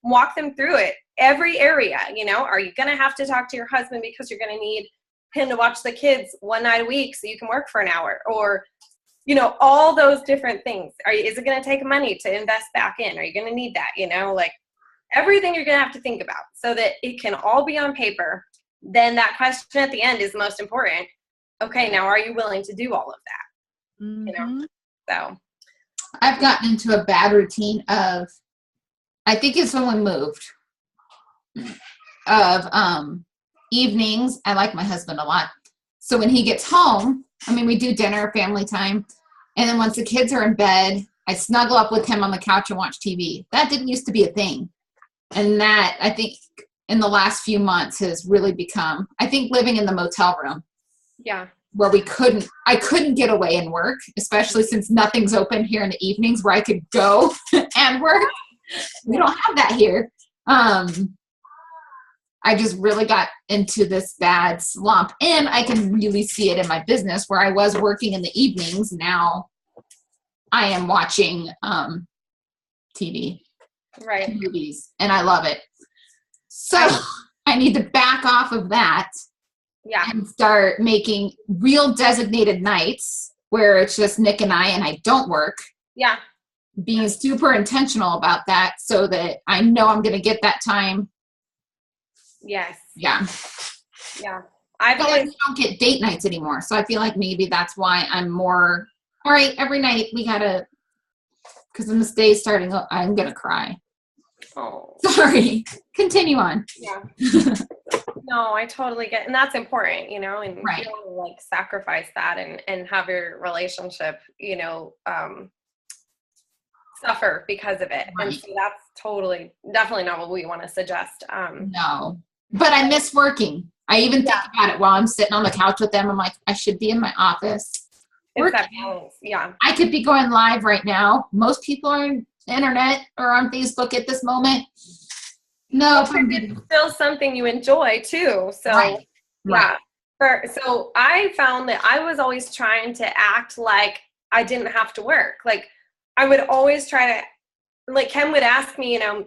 walk them through it. Every area, are you going to have to talk to your husband because you're going to need him to watch the kids one night a week so you can work for an hour, or, all those different things. Is it going to take money to invest back in? Are you going to need that? Like everything you're going to have to think about so that it can all be on paper. Then that question at the end is most important. Okay, now are you willing to do all of that? Mm-hmm. So I've gotten into a bad routine of, I think it's when we moved, of evenings. I like my husband a lot. So when he gets home, we do dinner, family time. And then once the kids are in bed, I snuggle up with him on the couch and watch TV. That didn't used to be a thing. And that, I think, in the last few months has really become, I think, living in the motel room. Yeah. Where I couldn't get away and work, especially since nothing's open here in the evenings where I could go and work. We don't have that here. I just really got into this bad slump, and I can really see it in my business where I was working in the evenings. Now I am watching TV, right, movies, and I love it. So I need to back off of that, and start making real designated nights where it's just Nick and I don't work. Yeah. Being super intentional about that so that I know I'm going to get that time. Yes. Yeah. Yeah. I don't get date nights anymore. So I feel like maybe that's why I'm more, all right, every night we gotta, because when this day is starting, I'm going to cry. Oh. Sorry. Continue on. Yeah. No, I totally get, and that's important, and right. You don't like sacrifice that and have your relationship, suffer because of it. Right. And so that's definitely not what we want to suggest. No, but I miss working. I even think about it while I'm sitting on the couch with them. I'm like, I should be in my office. It's that balance. Yeah. I could be going live right now. Most people are on the internet or on Facebook at this moment. No, it's still something you enjoy too. So right. So I found that I was always trying to act like I didn't have to work. Like I would always try to, like Ken would ask me, do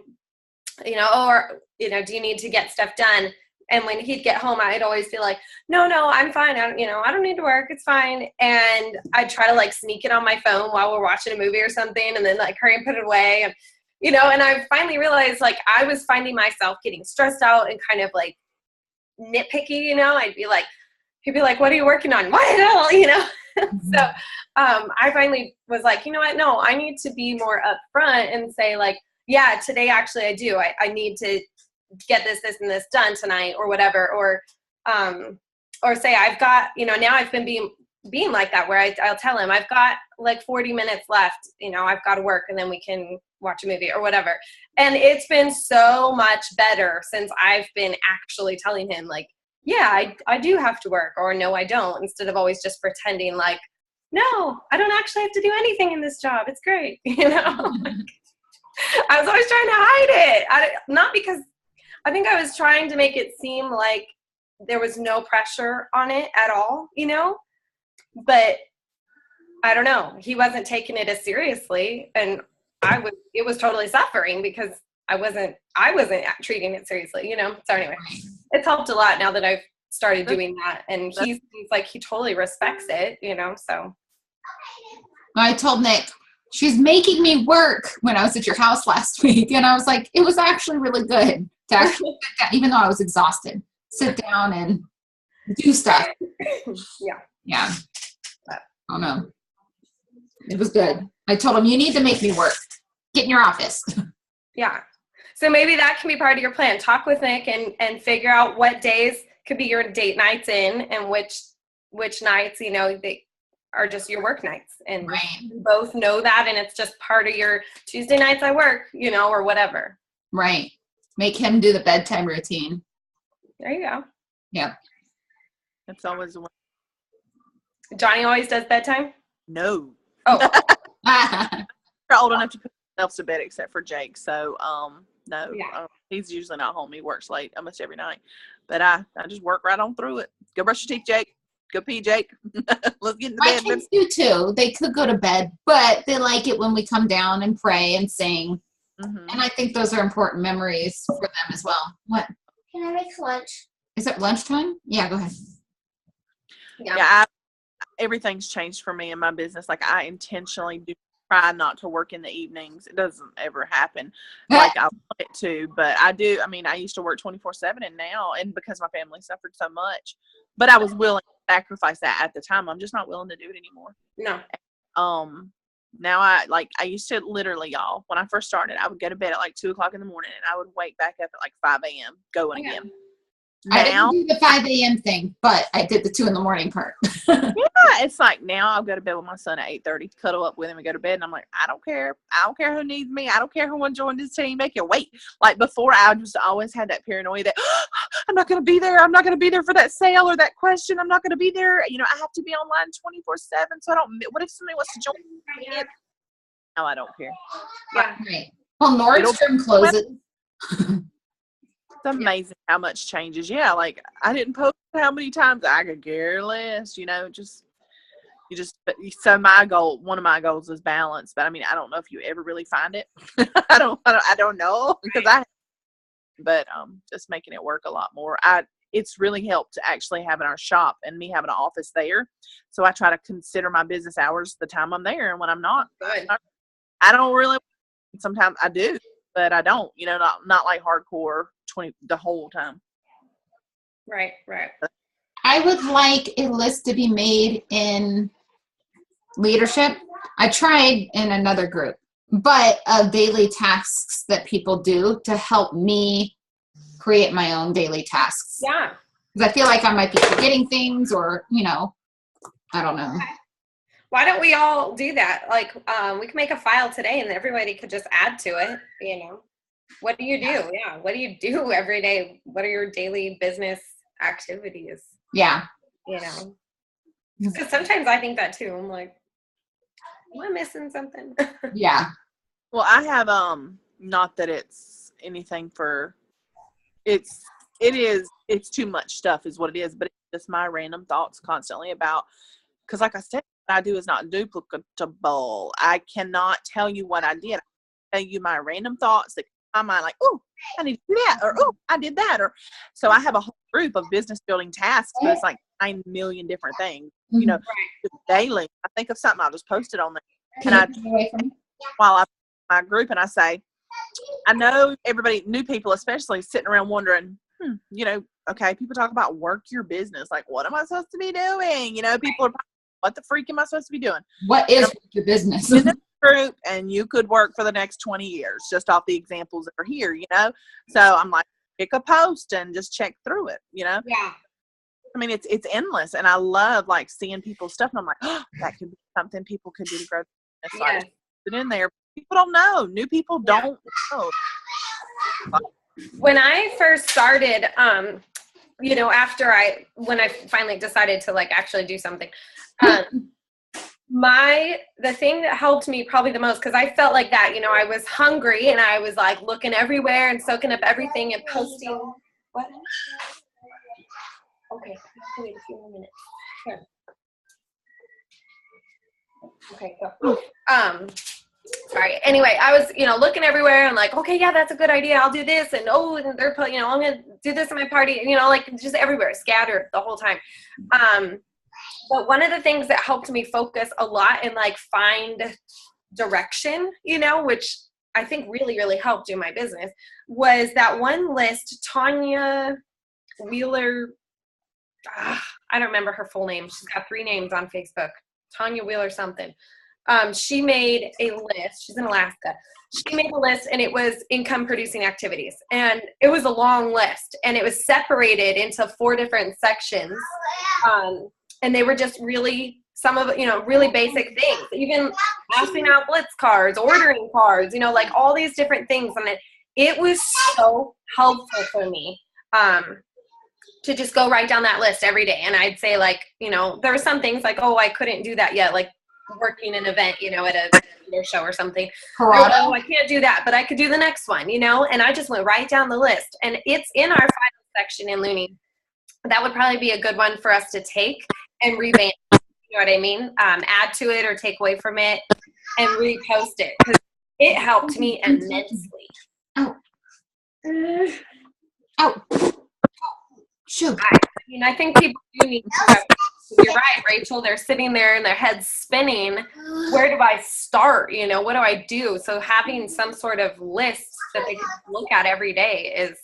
you need to get stuff done? And when he'd get home, I'd always be like, no, I'm fine. I don't need to work. It's fine. And I'd try to like sneak it on my phone while we're watching a movie or something, and then like hurry and put it away. And, and I finally realized like I was finding myself getting stressed out and kind of like nitpicky, I'd be like, he'd be like, what are you working on? What the hell, Mm-hmm. So I finally was like, you know what? No, I need to be more upfront and say like, yeah, today actually I do. I need to get this and this done tonight or whatever. Or say I've got, now I've been being like that where I'll tell him I've got like 40 minutes left, I've got to work and then we can watch a movie or whatever. And it's been so much better since I've been actually telling him like, yeah, I do have to work, or no, I don't, instead of always just pretending like no, I don't actually have to do anything in this job. It's great. I was always trying to hide it. Not because I think I was trying to make it seem like there was no pressure on it at all, but I don't know. He wasn't taking it as seriously, and it was totally suffering because I wasn't treating it seriously, So anyway, it's helped a lot now that I've started doing that, and he's like, he totally respects it, so. I told Nick, she's making me work when I was at your house last week. And I was like, it was actually really good to actually sit down, even though I was exhausted, sit down and do stuff. Yeah. I don't know. It was good. I told him, you need to make me work. Get in your office. Yeah. So maybe that can be part of your plan. Talk with Nick and figure out what days could be your date nights in and which nights, they are just your work nights. And you both know that, and it's just part of your Tuesday nights I work, or whatever. Right. Make him do the bedtime routine. There you go. Yeah. That's always the one. Johnny always does bedtime? No. Oh. We're old enough to put themselves to bed except for Jake. So, no. Yeah. He's usually not home. He works late almost every night. But I just work right on through it. Go brush your teeth, Jake. Go pee, Jake. Let's get in the My bed. kids do too. They could go to bed, but they like it when we come down and pray and sing. Mm-hmm. And I think those are important memories for them as well. What? Can I make lunch? Is it lunchtime? Yeah, go ahead. Yeah, everything's changed for me in my business. Like, I intentionally do try not to work in the evenings. It doesn't ever happen like I want it to, but I do. I mean, I used to work 24/7, and now, and because my family suffered so much, but I was willing to sacrifice that at the time. I'm just not willing to do it anymore. No. Now I used to literally, y'all, when I first started, I would go to bed at like 2:00 in the morning, and I would wake back up at like 5 a.m. going again. I didn't do the 5 a.m. thing, but I did the 2 in the morning part. Yeah, it's like now I'll go to bed with my son at 8:30, cuddle up with him and go to bed. And I'm like, I don't care. I don't care who needs me. I don't care who wants to join this team. Make it wait. Like before, I just always had that paranoia that I'm not going to be there. I'm not going to be there for that sale or that question. I'm not going to be there. I have to be online 24/7. So what if somebody wants to join me? No, I don't care. Yeah. Right. Well, Nordstrom closes. It's amazing how much changes. Yeah, like I didn't post how many times. I could care less, so one of my goals is balance, but I mean, I don't know if you ever really find it. I don't know because but just making it work a lot more. It's really helped to actually having our shop and me having an office there. So I try to consider my business hours the time I'm there, and when I'm not, I don't really. Sometimes I do, but I don't. Not like hardcore 20 the whole time. Right. I would like a list to be made in leadership. I tried in another group, but of daily tasks that people do to help me create my own daily tasks. Yeah. Because I feel like I might be forgetting things or, I don't know. Okay. Why don't we all do that? Like, we can make a file today and everybody could just add to it, What do you do? Yeah. What do you do every day? What are your daily business activities? Yeah. Because sometimes I think that too. I'm like, am I missing something? Yeah. Well, I have, not that it's anything it's too much stuff is what it is, but it's just my random thoughts constantly about, because like I said, what I do is not duplicatable. I cannot tell you what I did. I tell you my random thoughts that my mind like, oh, I need to do that, or oh, I did that, or so I have a whole group of business building tasks, but it's like 9 million different things, daily. I think of something, I'll just post it on there, and while I my group, and I say, I know everybody, new people especially, sitting around wondering, okay, people talk about work your business, like what am I supposed to be doing? People are, what the freak am I supposed to be doing? What is your business? Group, and you could work for the next 20 years just off the examples that are here, so I'm like, pick a post and just check through it, Yeah, I mean, it's endless, and I love like seeing people's stuff, and I'm like, oh, that could be something people could do to grow business. So I just put it in there. People don't know. New people don't know. When I first started, when I finally decided to like actually do something, The thing that helped me probably the most, because I felt like that, you know, I was hungry and I was like looking everywhere and soaking up everything and posting. What? Okay, wait a few more minutes. Here. Okay, go. Sorry. Anyway, I was, you know, looking everywhere and like, okay, yeah, that's a good idea. I'll do this. And oh, and they're, you know, I'm gonna do this at my party. You know, like just everywhere, scattered the whole time. But one of the things that helped me focus a lot and like find direction, you know, which I think really, really helped do my business, was that one list, Tanya Wheeler. I don't remember her full name. She's got 3 names on Facebook. Tanya Wheeler something. She made a list. She's in Alaska. She made a list, and it was income producing activities. And it was a long list, and it was separated into 4 different sections. And they were just really, some of, you know, really basic things. Even passing out blitz cards, ordering cards, you know, like all these different things. And it was so helpful for me to just go write down that list every day. And I'd say, like, you know, there were some things like, oh, I couldn't do that yet, like working an event, you know, at a show or something. Oh, I can't do that, but I could do the next one, you know. And I just went right down the list. And it's in our final section in Looney. That would probably be a good one for us to take and revamp, you know what I mean? Add to it or take away from it and repost it, because it helped me immensely. Oh. Shoot. I think people do need to have, you're right, Rachel. They're sitting there and their heads spinning. Where do I start? You know, what do I do? So having some sort of list that they can look at every day is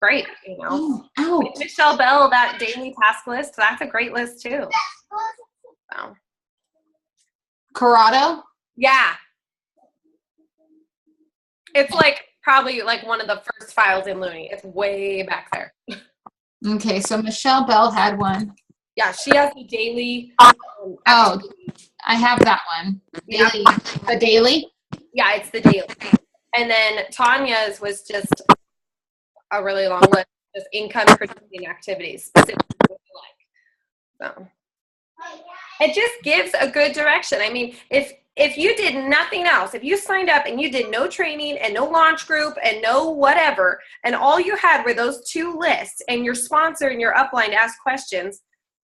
great, you know. Like Michelle Bell, that daily task list, that's a great list too. So. Corrado? Yeah. It's like probably like one of the first files in Looney. It's way back there. Okay, so Michelle Bell had one. Yeah, she has the daily. I have that one. Daily. Yeah. The daily? Yeah, it's the daily. And then Tanya's was just a really long list of income producing activities, specifically what you like. So it just gives a good direction. I mean, if you did nothing else, if you signed up and you did no training and no launch group and no whatever, and all you had were those 2 lists and your sponsor and your upline asked questions,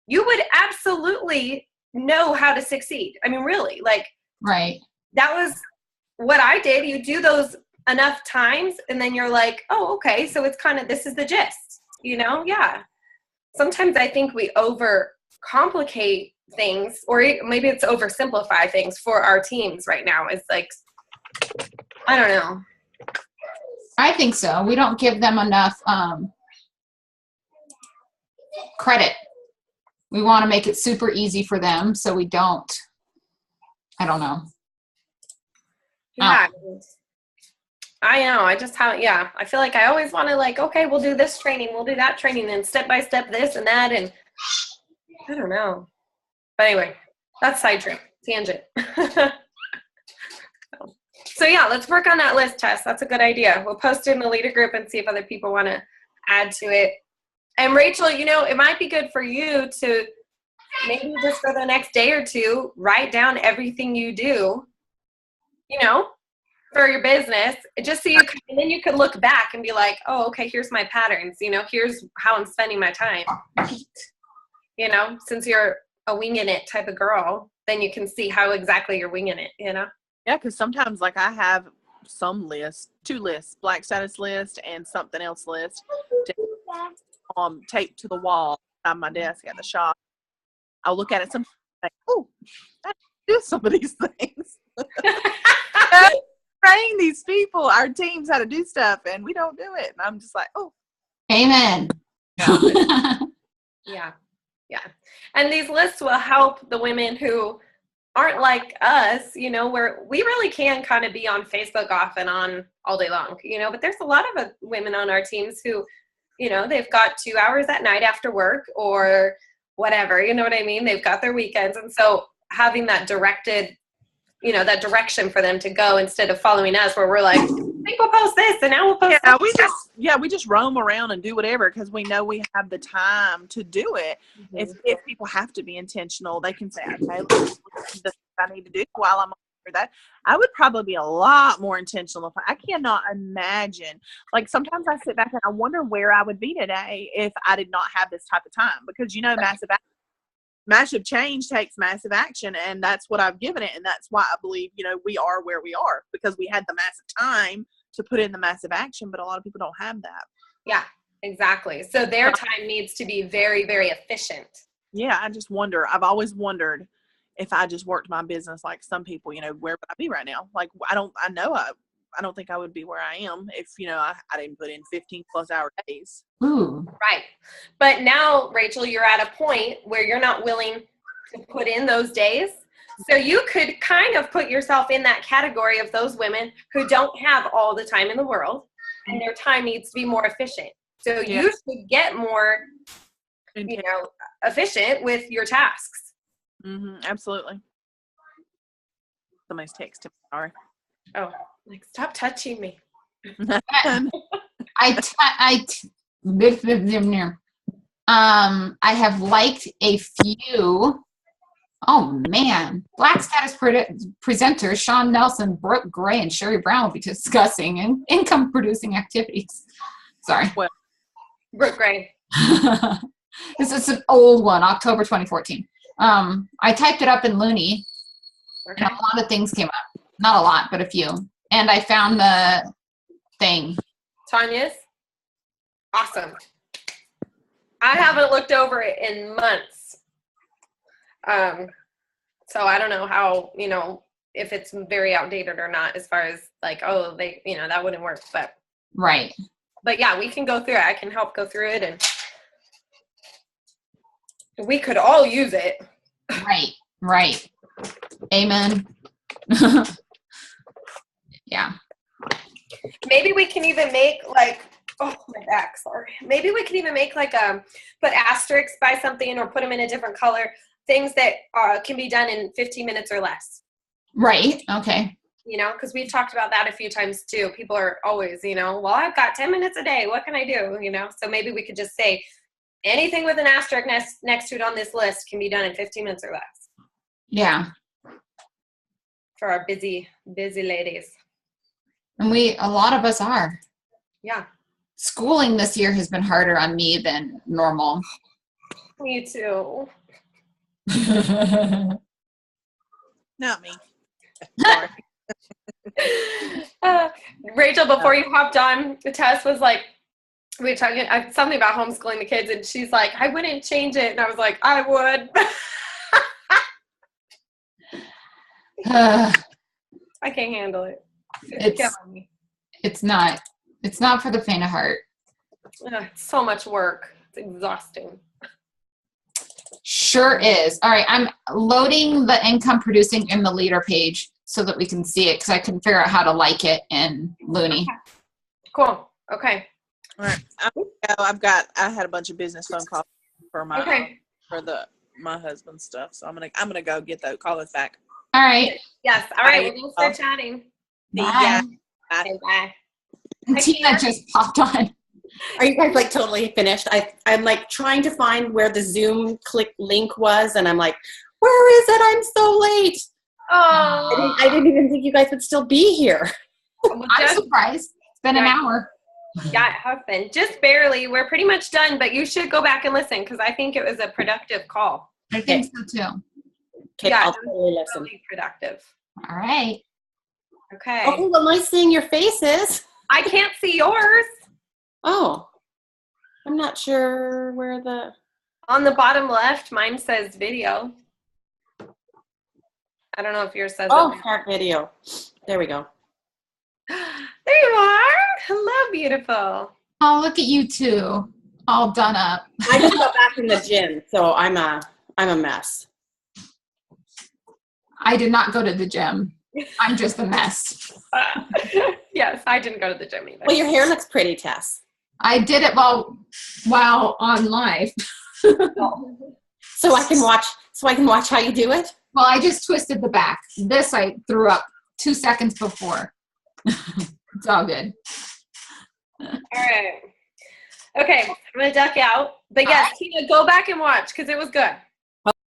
you would absolutely know how to succeed. I mean, really, like, right. That was what I did. You do those enough times and then you're like, oh, okay, so it's kind of, this is the gist, you know? Yeah. Sometimes I think we overcomplicate things, or maybe it's oversimplify things for our teams right now. It's like, I don't know. I think so. We don't give them enough credit. We want to make it super easy for them, so we don't. I don't know. Yeah. I know. I just have, yeah. I feel like I always want to, like, okay, we'll do this training, we'll do that training, and step by step this and that, and I don't know. But anyway, that's tangent. So yeah, let's work on that list, Tess. That's a good idea. We'll post it in the leader group and see if other people want to add to it. And Rachel, you know, it might be good for you to maybe just for the next day or 2, write down everything you do, you know, for your business, just so you can, and then you could look back and be like, oh, okay, here's my patterns, you know, here's how I'm spending my time. You know, since you're a winging it type of girl, then you can see how exactly you're winging it, you know? Yeah, because sometimes, like, I have some lists, 2 lists, black status list and something else list, taped to the wall on my desk at the shop. I'll look at it sometimes and think, oh, I do some of these things. Train these people, our teams, how to do stuff, and we don't do it. And I'm just like, oh. Amen. Yeah. Yeah. And these lists will help the women who aren't like us, you know, where we really can kind of be on Facebook off and on all day long, you know, but there's a lot of women on our teams who, you know, they've got 2 hours at night after work or whatever, you know what I mean? They've got their weekends. And so having that directed that direction for them to go instead of following us where we're like, I think we'll post this and now we'll post we just roam around and do whatever because we know we have the time to do it. If people have to be intentional, they can say, okay, this is what I need to do while I'm for that. I would probably be a lot more intentional. I cannot imagine. Like sometimes I sit back and I wonder where I would be today if I did not have this type of time because massive change takes massive action, and that's what I've given it, and that's why I believe we are where we are because we had the massive time to put in the massive action, but a lot of people don't have that. Yeah, exactly. So their time needs to be very, very efficient. Yeah, I just wonder. I've always wondered if I just worked my business like some people, where would I be right now? Like I don't think I would be where I am if I didn't put in 15 plus hour days. Ooh. Right. But now, Rachel, you're at a point where you're not willing to put in those days. So you could kind of put yourself in that category of those women who don't have all the time in the world and their time needs to be more efficient. So you should get more, efficient with your tasks. Absolutely. Somebody's texting me. Sorry. Oh, stop touching me. I have liked a few. Oh man, Black Status presenters Sean Nelson, Brooke Gray, and Sherry Brown will be discussing income producing activities. Sorry. Well, Brooke Gray. This is an old one, October 2014. I typed it up in Looney, and a lot of things came up. Not a lot, but a few. And I found the thing. Tanya's? Awesome. I haven't looked over it in months. So I don't know how, if it's very outdated or not as far as like, that wouldn't work. But right. But yeah, we can go through it. I can help go through it and we could all use it. Right. Amen. Yeah. Maybe we can even make my back, sorry. Maybe we can even make put asterisks by something or put them in a different color. Things that can be done in 15 minutes or less. Right. Okay. Because we've talked about that a few times too. People are always, well, I've got 10 minutes a day. What can I do? So maybe we could just say anything with an asterisk next to it on this list can be done in 15 minutes or less. Yeah. For our busy ladies. And a lot of us are. Yeah. Schooling this year has been harder on me than normal. Me too. Not me. Rachel, before you hopped on, Tess was like, we were talking something about homeschooling the kids, and she's like, I wouldn't change it. And I was like, I would. I can't handle it. It's not for the faint of heart. It's so much work. It's exhausting. Sure is. All right, I'm loading the income producing in the leader page so that we can see it because I couldn't figure out how to like it in Looney. Okay. Cool. Okay. All right. I had a bunch of business phone calls for my husband's stuff, so I'm gonna go get those. Call us back. All right. Yes. All right. We're gonna start chatting. Bye. Okay, bye. Tina just popped on. Are you guys totally finished? I'm trying to find where the Zoom click link was, and I'm like, where is it? I'm so late. Oh, I didn't even think you guys would still be here. I'm surprised. It's been an hour. Yeah, it has been. Just barely. We're pretty much done, but you should go back and listen because I think it was a productive call. I think so too. Okay, yeah, I'll totally listen. Really productive. All right. Okay. Oh, well, nice seeing your faces. I can't see yours. Oh, I'm not sure where the... On the bottom left, mine says video. I don't know if yours says Oh, start video. There we go. There you are. Hello, beautiful. Oh, look at you two, all done up. I just got back from the gym, so I'm a mess. I did not go to the gym. I'm just a mess. Yes, I didn't go to the gym either. Well, your hair looks pretty, Tess. I did it while on live. So I can watch how you do it? Well, I just twisted the back. This I threw up 2 seconds before. It's all good. All right. Okay, I'm gonna duck out. But yes, Tina, go back and watch because it was good.